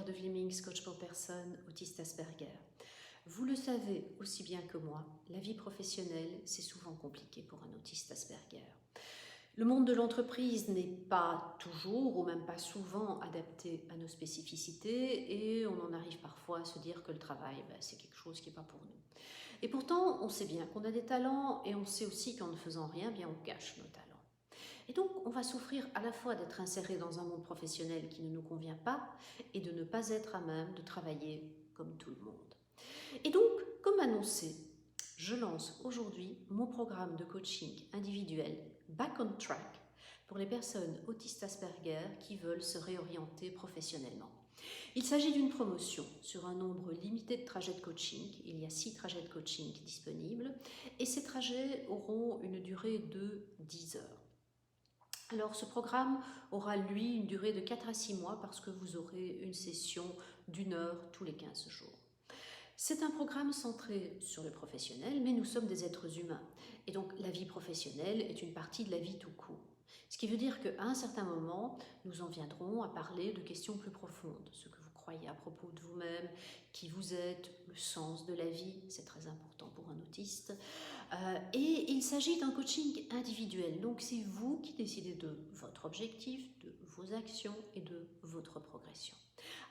de Vlimings, coach pour personnes autistes Asperger. Vous le savez aussi bien que moi, la vie professionnelle, c'est souvent compliqué pour un autiste Asperger. Le monde de l'entreprise n'est pas toujours, ou même pas souvent, adapté à nos spécificités et on en arrive parfois à se dire que le travail, c'est quelque chose qui n'est pas pour nous. Et pourtant, on sait bien qu'on a des talents et on sait aussi qu'en ne faisant rien, bien on cache nos talents. Et donc, on va souffrir à la fois d'être inséré dans un monde professionnel qui ne nous convient pas et de ne pas être à même de travailler comme tout le monde. Et donc, comme annoncé, je lance aujourd'hui mon programme de coaching individuel Back on Track pour les personnes autistes Asperger qui veulent se réorienter professionnellement. Il s'agit d'une promotion sur un nombre limité de trajets de coaching. Il y a 6 trajets de coaching disponibles et ces trajets auront une durée de 10 heures. Alors ce programme aura lui une durée de 4 à 6 mois parce que vous aurez une session d'1 heure tous les 15 jours. C'est un programme centré sur le professionnel, mais nous sommes des êtres humains. Et donc la vie professionnelle est une partie de la vie tout court. Ce qui veut dire qu'à un certain moment, nous en viendrons à parler de questions plus profondes. Ce que vous croyez à propos de vous-même, qui vous êtes, le sens de la vie, c'est très important pour un autiste. Et il s'agit d'un coaching individuel. Donc c'est vous qui décidez de votre objectif, de vos actions et de votre progression.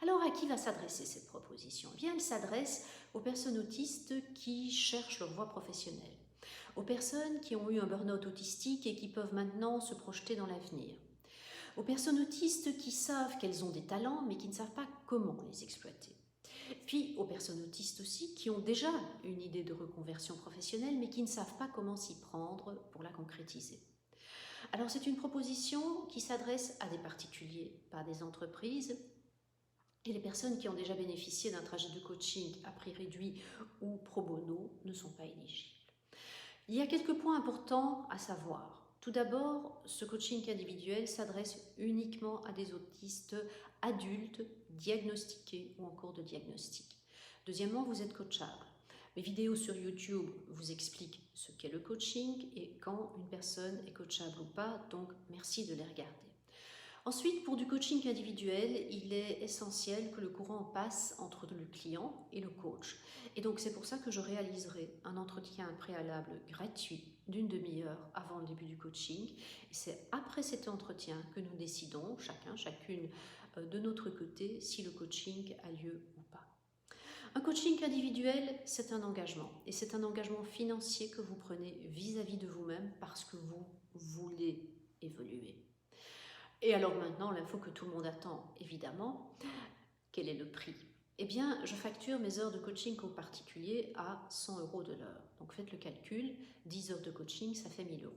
Alors, à qui va s'adresser cette proposition? Eh bien, elle s'adresse aux personnes autistes qui cherchent leur voie professionnelle, aux personnes qui ont eu un burn-out autistique et qui peuvent maintenant se projeter dans l'avenir, aux personnes autistes qui savent qu'elles ont des talents mais qui ne savent pas comment les exploiter, puis aux personnes autistes aussi qui ont déjà une idée de reconversion professionnelle mais qui ne savent pas comment s'y prendre pour la concrétiser. Alors, c'est une proposition qui s'adresse à des particuliers, pas à des entreprises. Et les personnes qui ont déjà bénéficié d'un trajet de coaching à prix réduit ou pro bono ne sont pas éligibles. Il y a quelques points importants à savoir. Tout d'abord, ce coaching individuel s'adresse uniquement à des autistes adultes diagnostiqués ou en cours de diagnostic. Deuxièmement, vous êtes coachable. Mes vidéos sur YouTube vous expliquent ce qu'est le coaching et quand une personne est coachable ou pas, donc merci de les regarder. Ensuite, pour du coaching individuel, il est essentiel que le courant passe entre le client et le coach. Et donc, c'est pour ça que je réaliserai un entretien préalable gratuit d'une demi-heure avant le début du coaching. Et c'est après cet entretien que nous décidons, chacune de notre côté, si le coaching a lieu ou pas. Un coaching individuel, c'est un engagement. Et c'est un engagement financier que vous prenez vis-à-vis de vous-même parce que vous voulez évoluer. Et alors maintenant, l'info que tout le monde attend, évidemment, quel est le prix? Eh bien, je facture mes heures de coaching au particulier à 100 € de l'heure. Donc faites le calcul, 10 heures de coaching, ça fait 1 000 €.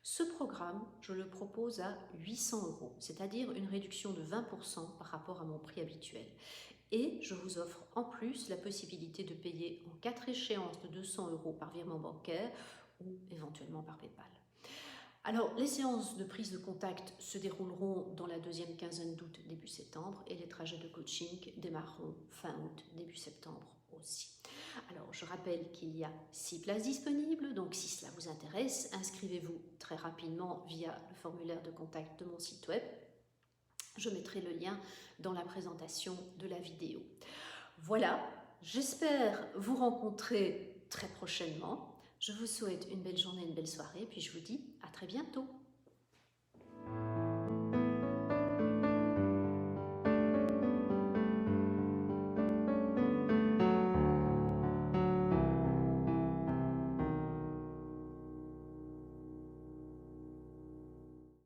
Ce programme, je le propose à 800 €, c'est-à-dire une réduction de 20% par rapport à mon prix habituel. Et je vous offre en plus la possibilité de payer en 4 échéances de 200 € par virement bancaire ou éventuellement par PayPal. Alors, les séances de prise de contact se dérouleront dans la deuxième quinzaine d'août, début septembre, et les trajets de coaching démarreront fin août, début septembre aussi. Alors, je rappelle qu'il y a 6 places disponibles, donc si cela vous intéresse, inscrivez-vous très rapidement via le formulaire de contact de mon site web. Je mettrai le lien dans la présentation de la vidéo. Voilà, j'espère vous rencontrer très prochainement. Je vous souhaite une belle journée, une belle soirée, puis je vous dis à très bientôt.